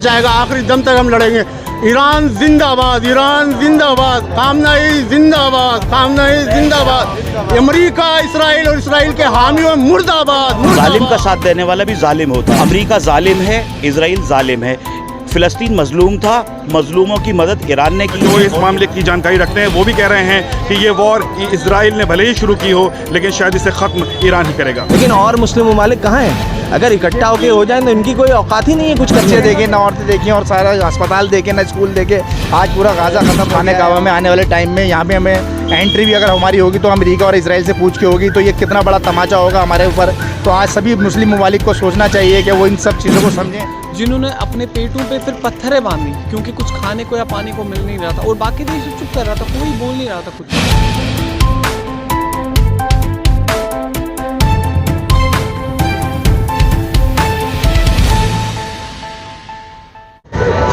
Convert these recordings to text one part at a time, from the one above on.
जाएगा, आखिरी दम तक हम लड़ेंगे। ईरान जिंदाबाद, ईरान जिंदाबाद, खामनेई जिंदाबाद, खामनेई जिंदाबाद। अमेरिका, इसराइल और इसराइल के हामियों मुर्दाबाद। जालिम का साथ देने वाला भी जालिम होता है। अमेरिका जालिम है, इसराइल जालिम है। फिलिस्तीन मजलूम था, मजलूमों की मदद ईरान ने की। जो इस मामले की जानकारी रखते हैं वो भी कह रहे हैं कि ये वॉर इसराइल ने भले ही शुरू की हो, लेकिन शायद इसे ख़त्म ईरान ही करेगा। लेकिन और मुस्लिम ममालिक कहाँ हैं? अगर इकट्ठा होकर हो जाए तो इनकी कोई औकात ही नहीं है कुछ बच्चे देखें ना, औरतें देखें और सारा अस्पताल देखें ना, स्कूल देखें। आज पूरा गाजा खत्म। खाने काबा में आने वाले टाइम में यहाँ पे हमें एंट्री भी अगर हमारी होगी तो अमेरिका और इसराइल से पूछ के होगी, तो ये कितना बड़ा तमाचा होगा हमारे ऊपर। तो आज सभी मुस्लिम ममालिक को सोचना चाहिए कि वो इन सब चीज़ों को समझें। जिन्होंने अपने पेटों पे फिर पत्थरें बांधी क्योंकि कुछ खाने को या पानी को मिल नहीं रहा था, और बाकी देश चुप कर रहा था, कोई बोल नहीं रहा था कुछ।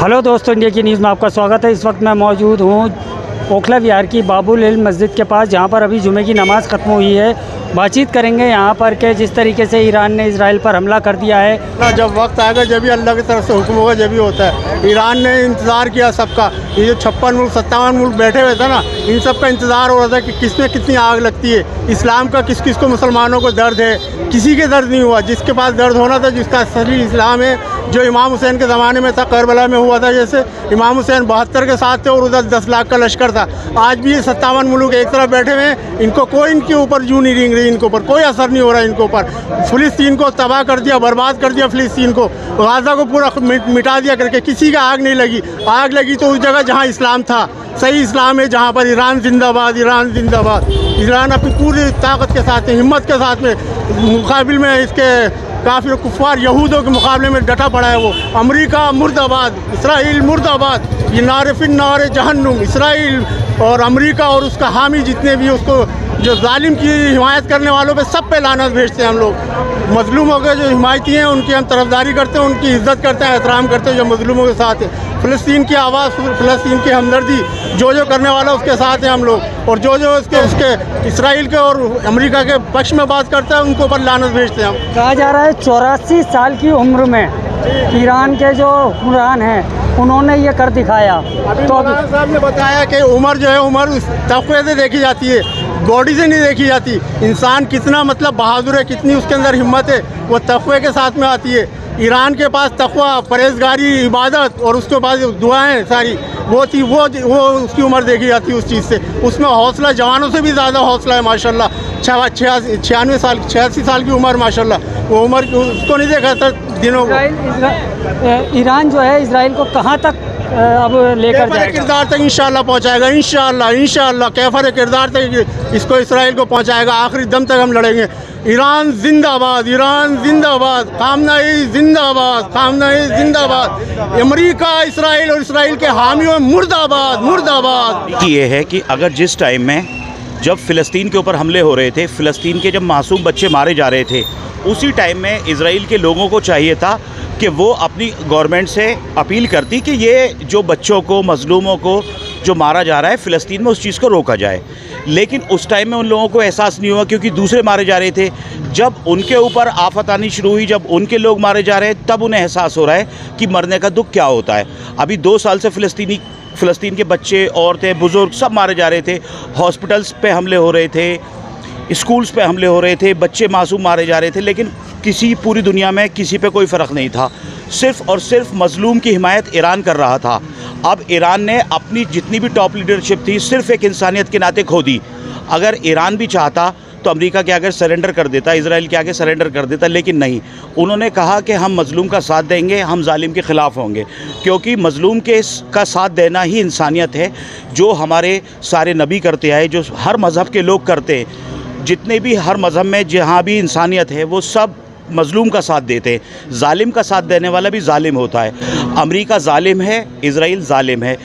हेलो दोस्तों, इंडिया की न्यूज़ में आपका स्वागत है। इस वक्त मैं मौजूद हूँ ओखला विहार की बाबुल इल्म मस्जिद के पास, जहाँ पर अभी जुमे की नमाज़ ख़त्म हुई है। बातचीत करेंगे यहाँ पर के जिस तरीके से ईरान ने इसराइल पर हमला कर दिया है। जब वक्त आएगा, जब भी अल्लाह की तरफ से हुक्म होगा, जब भी होता है। ईरान ने इंतज़ार किया सबका। ये जो 56 मुल्क 57 मुल्क बैठे हुए थे ना, इन सब का इंतज़ार हो रहा था कि किस में कितनी आग लगती है। इस्लाम का किस किस को, मुसलमानों को दर्द है, किसी के दर्द नहीं हुआ। जिसके पास दर्द होना था, जिसका असली इस्लाम है, जो इमाम हुसैन के ज़माने में था, करबला में हुआ था। जैसे इमाम हुसैन 72 के साथ थे और उधर 10 लाख का लश्कर था। आज भी ये 57 मुल्क एक तरफ बैठे हुए हैं। इनको कोई इनके ऊपर जू नहीं रिंग रही, इनके ऊपर कोई असर नहीं हो रहा इनके ऊपर। फ़िलिस्तीन को तबाह कर दिया, बर्बाद कर दिया फ़िलिस्तीन को, गाज़ा को पूरा मिटा दिया करके। किसी का आग नहीं लगी। आग लगी तो उस जगह जहाँ इस्लाम था, सही इस्लाम है जहाँ पर। ईरान जिंदाबाद, ईरान जिंदाबाद। ईरान अपनी पूरी ताकत के साथ, हिम्मत के साथ में मुकाबिल में इसके काफिर कुफ़ार यहूदों के मुकाबले में डटा पड़ा है वो। अमेरिका मुर्दाबाद, इसराइल मुर्दाबाद। ये नारे फिर नारे जहन्नुम। इसराइल और अमेरिका और उसका हामी जितने भी, उसको जो जालिम की हिमायत करने वालों पे सब पे लानत भेजते हैं हम लोग। मजलूमों के जो हिमायती हैं उनकी हम तरफदारी करते हैं, उनकी इज़्ज़त करते हैं, एहतराम करते हैं जो मजलूमों के साथ है। फ़िलिस्तीन की आवाज़, फ़िलिस्तीन की हमदर्दी, जो करने वाला उसके साथ हैं हम लोग। और जो उसके इसराइल के और अमेरिका के पक्ष में बात करता है, उनको ऊपर लानत भेजते हैं हम। कहा जा रहा है 84 साल की उम्र में ईरान के जो हुक्मरान हैं उन्होंने ये कर दिखाया। तो मौलाना साहब ने बताया कि उम्र जो है, उम्र तक़वे से देखी जाती है, बॉडी से नहीं देखी जाती। इंसान कितना मतलब बहादुर है, कितनी उसके अंदर हिम्मत है, वो तक़वे के साथ में आती है। ईरान के पास तक़वा, परहेज़गारी, इबादत और उसके बाद दुआएं सारी वो थी। वो उसकी उम्र देखी जाती है उस चीज़ से। उसमें हौसला जवानों से भी ज़्यादा हौसला है माशाल्लाह। 86 साल की उम्र माशाल्लाह। वो उम्र उसको नहीं देखा था दिनों को। ईरान जो है इसराइल को कहाँ तक अब लेकर जाएगा? किरदार तक इंशाल्लाह पहुँचाएगा। इंशाल्लाह कैफर किरदार तक इसको इसराइल को पहुँचाएगा। आखिरी दम तक हम लड़ेंगे। ईरान जिंदाबाद, ईरान जिंदाबाद, खामनेई जिंदाबाद, खामनेई जिंदाबाद। अमेरिका, इसराइल और इसराइल के हामियों मुर्दाबाद, मुर्दाबाद। ये है कि अगर जिस टाइम में जब फ़िलिस्तीन के ऊपर हमले हो रहे थे, फ़िलिस्तीन के जब मासूम बच्चे मारे जा रहे थे, उसी टाइम में इसराइल के लोगों को चाहिए था कि वो अपनी गवर्नमेंट से अपील करती कि ये जो बच्चों को, मज़लूमों को जो मारा जा रहा है फ़िलिस्तीन में, उस चीज़ को रोका जाए। लेकिन उस टाइम में उन लोगों को एहसास नहीं हुआ क्योंकि दूसरे मारे जा रहे थे। जब उनके ऊपर आफत आनी शुरू हुई, जब उनके लोग मारे जा रहे हैं, तब उन्हें एहसास हो रहा है कि मरने का दुख क्या होता है। अभी 2 साल से फ़िलिस्तीन के बच्चे, औरतें, बुज़ुर्ग सब मारे जा रहे थे। हॉस्पिटल्स पे हमले हो रहे थे, स्कूल्स पे हमले हो रहे थे, बच्चे मासूम मारे जा रहे थे। लेकिन पूरी दुनिया में किसी पे कोई फ़र्क नहीं था। सिर्फ़ और सिर्फ मज़लूम की हिमायत ईरान कर रहा था। अब ईरान ने अपनी जितनी भी टॉप लीडरशिप थी सिर्फ़ एक इंसानियत के नाते खो दी। अगर ईरान भी चाहता तो अमेरिका के आगे सरेंडर कर देता, इसराइल के आगे सरेंडर कर देता, लेकिन नहीं। उन्होंने कहा कि हम मज़लूम का साथ देंगे, हम जालिम के ख़िलाफ़ होंगे, क्योंकि मज़लूम का साथ देना ही इंसानियत है, जो हमारे सारे नबी करते आए, जो हर मज़हब के लोग करते हैं। जितने भी हर मज़हब में जहाँ भी इंसानियत है, वो सब मज़लूम का साथ देते हैं। जालिम का साथ देने वाला भी जालिम होता है। अमेरिका जालिम है, इसराइल जालिम है।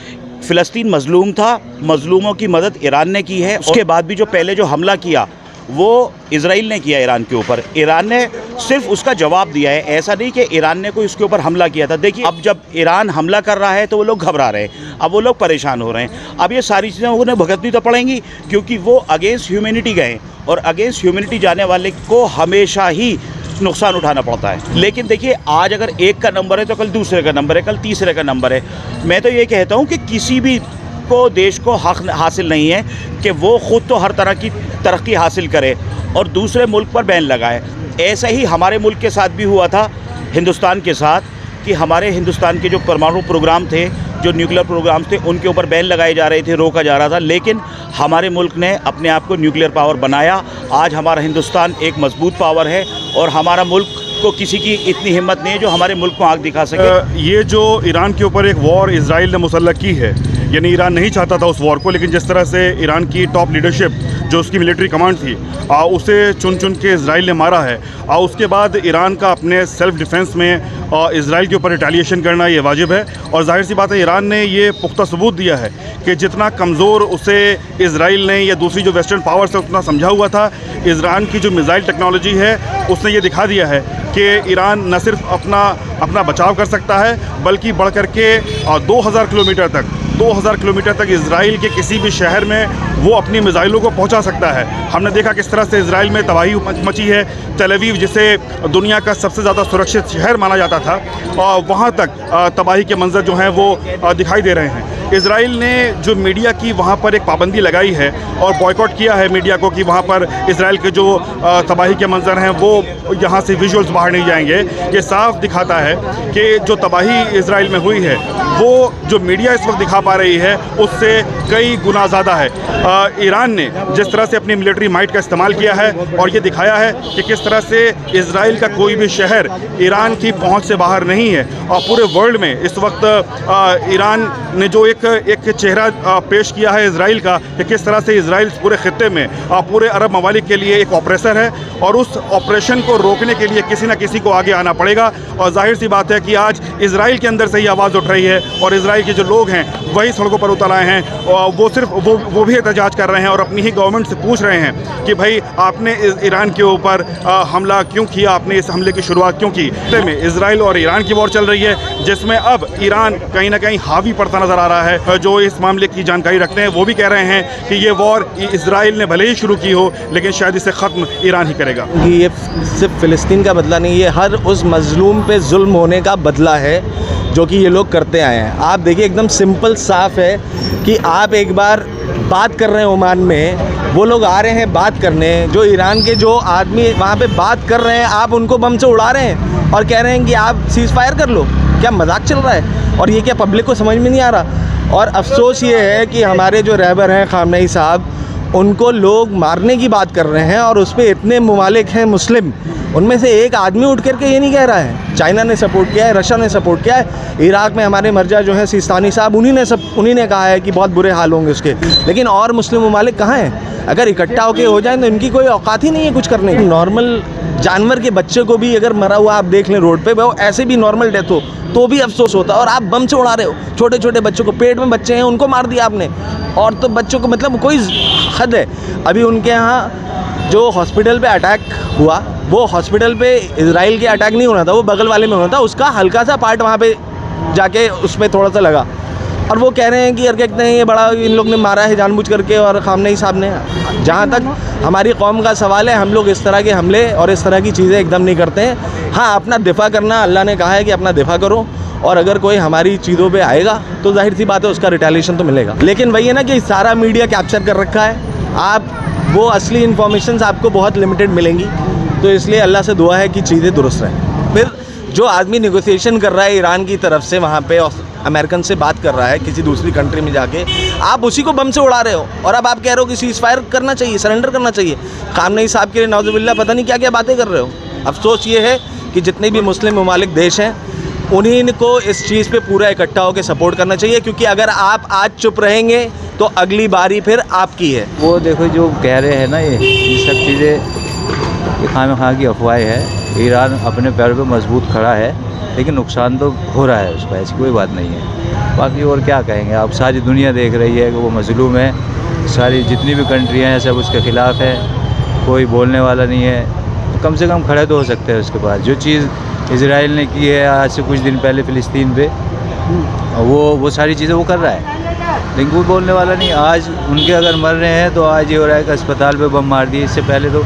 फ़िलिस्तीन मज़लूम था, मज़लूमों की मदद ईरान ने की है। उसके बाद भी जो पहले जो हमला किया वो इसराइल ने किया ईरान के ऊपर। ईरान ने सिर्फ उसका जवाब दिया है, ऐसा नहीं कि ईरान ने कोई उसके ऊपर हमला किया था। देखिए, अब जब ईरान हमला कर रहा है तो वो लोग घबरा रहे हैं, अब वो लोग परेशान हो रहे हैं। अब ये सारी चीज़ें उन्हें भुगतनी तो पड़ेंगी, क्योंकि वो अगेंस्ट ह्यूमैनिटी गए, और अगेंस्ट ह्यूमैनिटी जाने वाले को हमेशा ही नुकसान उठाना पड़ता है। लेकिन देखिए, आज अगर एक का नंबर है तो कल दूसरे का नंबर है, कल तीसरे का नंबर है। मैं तो ये कहता हूँ कि किसी भी को देश को हक हासिल नहीं है कि वो ख़ुद तो हर तरह की तरक्की हासिल करे और दूसरे मुल्क पर बैन लगाए। ऐसा ही हमारे मुल्क के साथ भी हुआ था, हिंदुस्तान के साथ, कि हमारे हिंदुस्तान के जो परमाणु प्रोग्राम थे, जो न्यूक्लियर प्रोग्राम्स थे, उनके ऊपर बैन लगाए जा रहे थे, रोका जा रहा था। लेकिन हमारे मुल्क ने अपने आप को न्यूक्लियर पावर बनाया। आज हमारा हिंदुस्तान एक मजबूत पावर है और हमारा मुल्क को किसी की इतनी हिम्मत नहीं है जो हमारे मुल्क को आग दिखा सके। ये जो ईरान के ऊपर एक वॉर इजराइल ने मुसल्लत की है, यानी ईरान नहीं चाहता था उस वॉर को, लेकिन जिस तरह से ईरान की टॉप लीडरशिप जो उसकी मिलिट्री कमांड थी उसे चुन चुन के इजराइल ने मारा है। उसके बाद ईरान का अपने सेल्फ डिफेंस में इजराइल के ऊपर रिटेलिएशन करना ये वाजिब है। और जाहिर सी बात है, ईरान ने ये पुख्ता सबूत दिया है कि जितना कमज़ोर उसे इजराइल ने या दूसरी जो वेस्टर्न पावर से उतना समझा हुआ था, ईरान की जो मिसाइल टेक्नोलॉजी है उसने ये दिखा दिया है कि ईरान न सिर्फ अपना बचाव कर सकता है, बल्कि बढ़ कर के 2000 किलोमीटर तक इजराइल के किसी भी शहर में वो अपनी मिसाइलों को पहुंचा सकता है। हमने देखा किस तरह से इजराइल में तबाही मची है। तेल अवीव, जिसे दुनिया का सबसे ज़्यादा सुरक्षित शहर माना जाता था, वहाँ तक तबाही के मंजर जो हैं वो दिखाई दे रहे हैं। इजराइल ने जो मीडिया की वहाँ पर एक पाबंदी लगाई है और बॉयकॉट किया है मीडिया को कि वहाँ पर इजराइल के जो तबाही के मंजर हैं वो यहाँ से विजुअल्स बाहर नहीं जाएंगे। ये साफ दिखाता है कि जो तबाही इजराइल में हुई है वो जो मीडिया इस वक्त दिखा पा रही है उससे कई गुना ज़्यादा है। ईरान ने जिस तरह से अपनी मिलिट्री माइट का इस्तेमाल किया है और ये दिखाया है कि किस तरह से इजराइल का कोई भी शहर ईरान की पहुँच से बाहर नहीं है। और पूरे वर्ल्ड में इस वक्त ईरान ने जो एक चेहरा पेश किया है इजराइल का, कि किस तरह से इजराइल पूरे खित्ते में पूरे अरब ममालिक के लिए एक ऑपरेसर है और उस ऑपरेशन को रोकने के लिए किसी न किसी को आगे आना पड़ेगा। और जाहिर सी बात है कि आज इजराइल के अंदर से ही आवाज़ उठ रही है और इजराइल के जो लोग हैं वही सड़कों पर उतर आए हैं और वो भी एहतजाज कर रहे हैं और अपनी ही गवर्नमेंट से पूछ रहे हैं कि भाई आपने ईरान के ऊपर हमला क्यों किया, आपने इस हमले की शुरुआत क्यों की। में इजराइल और ईरान की वॉर चल रही है, जिसमें अब ईरान कहीं ना कहीं हावी पड़ता नजर आ रहा है। जो इस मामले की जानकारी रखते हैं वो भी कह रहे हैं कि ये वॉर इजराइल ने भले ही शुरू की हो, लेकिन शायद इसे ख़त्म ईरान ही करेगा। ये सिर्फ फ़िलिस्तीन का बदला नहीं, ये हर उस मजलूम पे जुल्म होने का बदला है जो कि ये लोग करते आए हैं। आप देखिए, एकदम सिंपल साफ है कि आप एक बार बात कर रहे हैं ओमान में, वो लोग आ रहे हैं बात करने, जो ईरान के जो आदमी वहाँ पे बात कर रहे हैं, आप उनको बम से उड़ा रहे हैं और कह रहे हैं कि आप सीज़ फायर कर लो। क्या मजाक चल रहा है? और ये क्या पब्लिक को समझ में नहीं आ रहा? और अफसोस ये है कि हमारे जो रहबर हैं खामनेई साहब, उनको लोग मारने की बात कर रहे हैं और उस पर इतने ममालिक हैं मुस्लिम, उनमें से एक आदमी उठ करके ये नहीं कह रहा है। चाइना ने सपोर्ट किया है, रशिया ने सपोर्ट किया है, इराक़ में हमारे मर्जा जो है सिस्तानी साहब, उन्हीं ने कहा है कि बहुत बुरे हाल होंगे उसके। लेकिन और मुस्लिम ममालिक कहाँ हैं? अगर इकट्ठा होकर हो जाए तो इनकी कोई औकात ही नहीं है कुछ करने की। नॉर्मल जानवर के बच्चे को भी अगर मरा हुआ आप देख लें रोड पे, वो ऐसे भी नॉर्मल डेथ हो तो भी अफसोस होता है, और आप बम से उड़ा रहे हो छोटे छोटे बच्चों को। पेट में बच्चे हैं, उनको मार दिया आपने। और तो बच्चों को मतलब कोई हद है। अभी उनके यहाँ जो हॉस्पिटल पे अटैक हुआ, वो हॉस्पिटल पे इजराइल के अटैक नहीं होना था, वो बगल वाले में होना था। उसका हल्का सा पार्ट वहाँ पे जाके उस पर थोड़ा सा लगा, और वो कह रहे हैं कि यार कहते हैं ये बड़ा इन लोग ने मारा है जानबूझ करके और खामनेई साहब ने। जहाँ तक हमारी कौम का सवाल है, हम लोग इस तरह के हमले और इस तरह की चीज़ें एकदम नहीं करते हैं। हाँ, अपना दिफा करना, अल्लाह ने कहा है कि अपना दिफा करो, और अगर कोई हमारी चीज़ों पे आएगा तो जाहिर सी बात है उसका रिटेलिएशन तो मिलेगा। लेकिन वही है ना कि सारा मीडिया कैप्चर कर रखा है, आप वो असली इन्फॉर्मेशन आपको बहुत लिमिटेड मिलेंगी। तो इसलिए अल्लाह से दुआ है कि चीज़ें दुरुस्त रहें। फिर जो आदमी नेगोशिएशन कर रहा है ईरान की तरफ से, वहाँ पे अमेरिकन से बात कर रहा है किसी दूसरी कंट्री में जाके, आप उसी को बम से उड़ा रहे हो और अब आप कह रहे हो कि सीज़ फायर करना चाहिए, सरेंडर करना चाहिए। खामनेई साहब के लिए नाउज़ुबिल्लाह पता नहीं क्या क्या बातें कर रहे हो। अफसोस ये है कि जितने भी मुस्लिम ममालिक देश हैं, उन्हीं को इस चीज़ पे पूरा इकट्ठा होकर सपोर्ट करना चाहिए, क्योंकि अगर आप आज चुप रहेंगे तो अगली बारी फिर आपकी है। वो देखो जो कह रहे हैं ना, ये सब चीज़ें खामखा की अफवाहें है। ईरान अपने पैरों पे मजबूत खड़ा है, लेकिन नुकसान तो हो रहा है उसका, ऐसी कोई बात नहीं है। बाकी और क्या कहेंगे, आप सारी दुनिया देख रही है कि वो मजलूम है, सारी जितनी भी कंट्रियाँ हैं सब उसके ख़िलाफ़ है, कोई बोलने वाला नहीं है। तो कम से कम खड़े तो हो सकते हैं उसके पास। जो चीज़ इजराइल ने की है आज से कुछ दिन पहले फ़िलिस्तीन पे, वो सारी चीज़ें वो कर रहा है, लेकिन कोई बोलने वाला नहीं। आज उनके अगर मर रहे हैं तो आज ये हो रहा है कि अस्पताल पे बम मार दिए। इससे पहले तो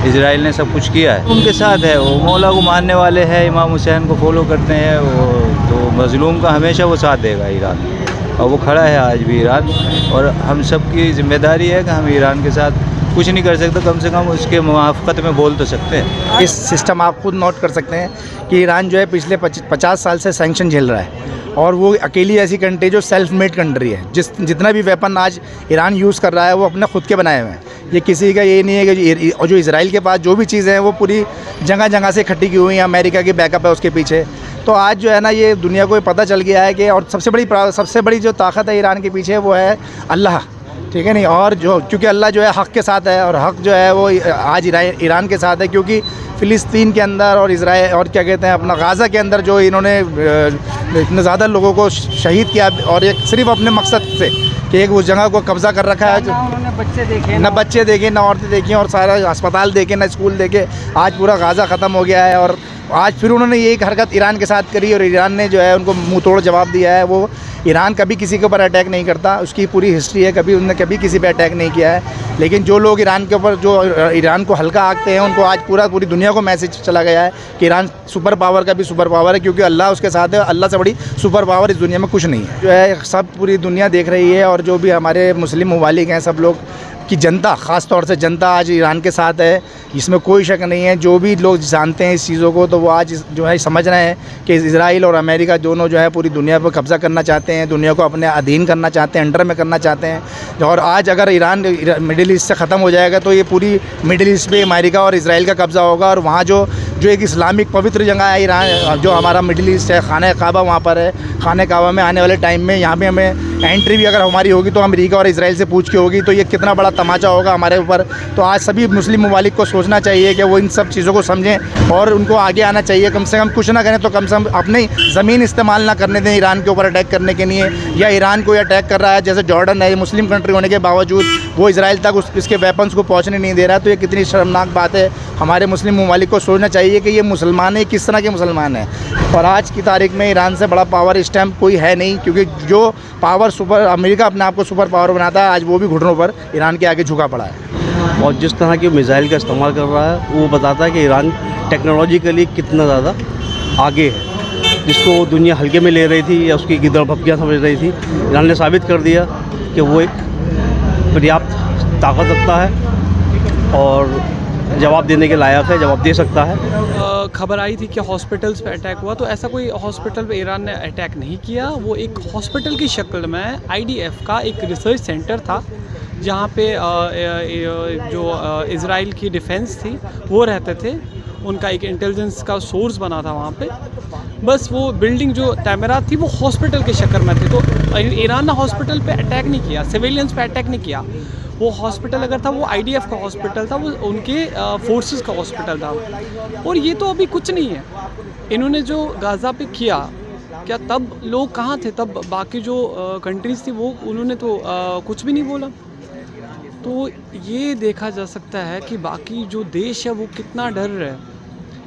इसराइल ने सब कुछ किया है, उनके साथ है। वो मौला को मानने वाले हैं, इमाम हुसैन को फॉलो करते हैं, वो तो मजलूम का हमेशा वो साथ देगा ईरान, और वो खड़ा है आज भी ईरान। और हम सब की जिम्मेदारी है कि हम ईरान के साथ कुछ नहीं कर सकते, कम से कम उसके मुआफ़क़त में बोल तो सकते हैं। इस सिस्टम आप खुद नोट कर सकते हैं कि ईरान जो है पिछले 50 साल से सैंक्शन झेल रहा है, और वो अकेली ऐसी कंट्री जो सेल्फ मेड कंट्री है। जितना भी वेपन आज ईरान यूज़ कर रहा है वो अपने खुद के बनाए हुए हैं। ये किसी का ये नहीं है कि जो इसराइल के पास जो भी चीज़ें हैं वो पूरी जगह जगह से इकट्ठी की हुई हैं, अमेरिका की बैकअप है उसके पीछे। तो आज जो है ना, ये दुनिया को पता चल गया है कि, और सबसे बड़ी जो ताकत है ईरान के पीछे वो है अल्लाह, ठीक है नहीं। और जो क्योंकि अल्लाह जो है हक़ के साथ है, और हक़ जो है वो आज ईरान के साथ है, क्योंकि फ़िलिस्तीन के अंदर और इज़राइल और क्या कहते हैं अपना गाज़ा के अंदर जो इन्होंने इतने ज़्यादा लोगों को शहीद किया, और एक सिर्फ अपने मकसद से कि एक उस जगह को कब्ज़ा कर रखा है। उन्होंने बच्चे देखे, ना बच्चे देखे, ना औरतें देखी, और सारा अस्पताल देखे, ना स्कूल देखे। आज पूरा गाज़ा ख़त्म हो गया है, और आज फिर उन्होंने ये एक हरकत ईरान के साथ करी, और ईरान ने जो है उनको मुँह तोड़ जवाब दिया है। वो ईरान कभी किसी के ऊपर अटैक नहीं करता, उसकी पूरी हिस्ट्री है, कभी उन्होंने कभी किसी पे अटैक नहीं किया है। लेकिन जो लोग ईरान के ऊपर जो ईरान को हल्का आंकते हैं, उनको आज पूरी दुनिया को मैसेज चला गया है कि ईरान सुपर पावर का भी सुपर पावर है, क्योंकि अल्लाह उसके साथ है। अल्लाह से बड़ी सुपर पावर इस दुनिया में कुछ नहीं है। जो है सब पूरी दुनिया देख रही है, और जो भी हमारे मुस्लिम ममालिक हैं, सब लोग की जनता, ख़ास तौर से जनता आज ईरान के साथ है, इसमें कोई शक नहीं है। जो भी लोग जानते हैं इस चीज़ों को, तो वो आज जो है समझ रहे हैं कि इजराइल और अमेरिका दोनों जो है पूरी दुनिया पर कब्ज़ा करना चाहते हैं, दुनिया को अपने अधीन करना चाहते हैं, अंडर में करना चाहते हैं। और आज अगर ईरान मिडिल ईस्ट से ख़त्म हो जाएगा, तो ये पूरी मिडिल ईस्ट पे अमेरिका और इजराइल का कब्ज़ा होगा। और वहाँ जो एक इस्लामिक पवित्र जगह है ईरान, जो हमारा मिडिल ईस्ट है, खाना काबा वहाँ पर है। खाना काबा में आने वाले टाइम में यहाँ पे हमें एंट्री भी अगर हमारी होगी तो अमेरिका और इजराइल से पूछ के होगी, तो ये कितना बड़ा तमाचा होगा हमारे ऊपर। तो आज सभी मुस्लिम ममालिक को सोचना चाहिए कि वो इन सब चीज़ों को समझें, और उनको आगे आना चाहिए। कम से कम कुछ ना करें तो कम से कम अपनी ज़मीन इस्तेमाल ना करने दें ईरान के ऊपर अटैक करने के लिए, या ईरान को अटैक कर रहा है जैसे जॉर्डन है, मुस्लिम कंट्री होने के बावजूद वो इजराइल तक इसके वेपन्स को पहुँचने नहीं दे रहा है। तो ये कितनी शर्मनाक बात है। हमारे मुस्लिम ममालिक को सोचना चाहिए कि ये मुसलमान है, किस तरह के मुसलमान हैं। और आज की तारीख में ईरान से बड़ा पावर स्टैम्प कोई है नहीं, क्योंकि जो पावर सुपर अमेरिका अपने आप को सुपर पावर बनाता है, आज वो भी घुटनों पर ईरान के आगे झुका पड़ा है। और जिस तरह की मिसाइल का इस्तेमाल कर रहा है, वो बताता है कि ईरान टेक्नोलॉजिकली कितना ज़्यादा आगे है, जिसको दुनिया हल्के में ले रही थी या उसकी गिदड़ भपकियाँ समझ रही थी। ईरान ने साबित कर दिया कि वो एक पर्याप्त ताकत रखता है और जवाब देने के लायक है, जवाब दे सकता है। खबर आई थी कि हॉस्पिटल्स पे अटैक हुआ, तो ऐसा कोई हॉस्पिटल पे ईरान ने अटैक नहीं किया। वो एक हॉस्पिटल की शक्ल में IDF का एक रिसर्च सेंटर था, जहाँ पे जो इज़राइल की डिफेंस थी वो रहते थे। उनका एक इंटेलिजेंस का सोर्स बना था वहाँ पे। बस वो बिल्डिंग जो तैमीरात थी वो हॉस्पिटल के शक्ल में थी। तो ईरान ने हॉस्पिटल पे अटैक नहीं किया, सिविलियंस पे अटैक नहीं किया। वो हॉस्पिटल अगर था वो IDF का हॉस्पिटल था, वो उनके फोर्सेस का हॉस्पिटल था। और ये तो अभी कुछ नहीं है। इन्होंने जो गाज़ा पे किया, क्या तब लोग कहाँ थे? तब बाकी जो कंट्रीज़ थी वो उन्होंने तो कुछ भी नहीं बोला। तो ये देखा जा सकता है कि बाकी जो देश है वो कितना डर रहे हैं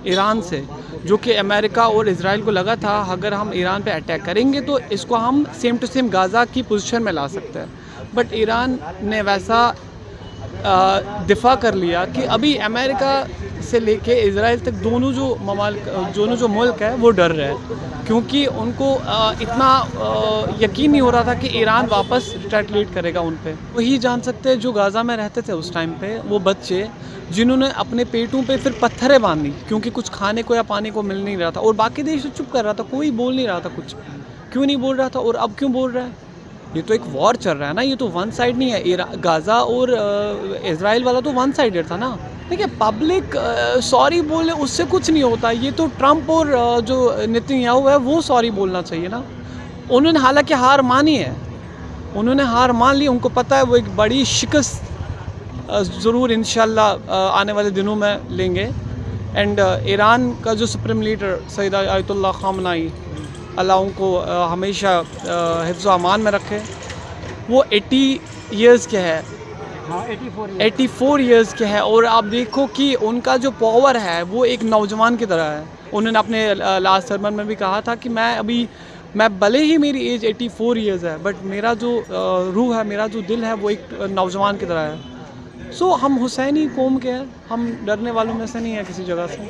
ईरान से, जो कि अमेरिका और इज़राइल को लगा था अगर हम ईरान पे अटैक करेंगे तो इसको हम सेम टू सेम गाज़ा की पोजीशन में ला सकते हैं। बट ईरान ने वैसा दिफा कर लिया कि अभी अमेरिका से लेके इज़राइल तक दोनों जो मुल्क है वो डर रहे हैं, क्योंकि उनको इतना यकीन नहीं हो रहा था कि ईरान वापस रिटेलिएट करेगा उन पे। वही जान सकते हैं जो गाज़ा में रहते थे उस टाइम पे, वो बच्चे जिन्होंने अपने पेटों पे फिर पत्थरें बांधी क्योंकि कुछ खाने को या पानी को मिल नहीं रहा था, और बाकी देश चुप कर रहा था, कोई बोल नहीं रहा था कुछ। क्यों नहीं बोल रहा था और अब क्यों बोल रहा है? ये तो एक वॉर चल रहा है ना, ये तो वन साइड नहीं है। गाज़ा और इज़राइल वाला तो वन साइडेड था ना। देखिए, पब्लिक सॉरी बोले उससे कुछ नहीं होता। ये तो ट्रंप और जो नेतन्याहू है वो सॉरी बोलना चाहिए ना। उन्होंने हालांकि हार मानी है, उन्होंने हार मान ली, उनको पता है वो एक बड़ी शिकस्त ज़रूर इंशाल्लाह आने वाले दिनों में लेंगे। एंड ईरान का जो सुप्रीम लीडर सैयद आयतुल्लाह ख़ामनेई, अल्लाह उनको हमेशा हिफ्ज़ व अमान में रखे, वो 80 इयर्स के है। हाँ, 84 इयर्स के है। और आप देखो कि उनका जो पावर है वो एक नौजवान की तरह है। उन्होंने अपने लास्ट सरमन में भी कहा था कि मैं भले ही मेरी एज 84 इयर्स है, बट मेरा जो रूह है, मेरा जो दिल है वो एक नौजवान की तरह है। सो हम हुसैनी कौम के हैं, हम डरने वालों में से नहीं है किसी जगह से।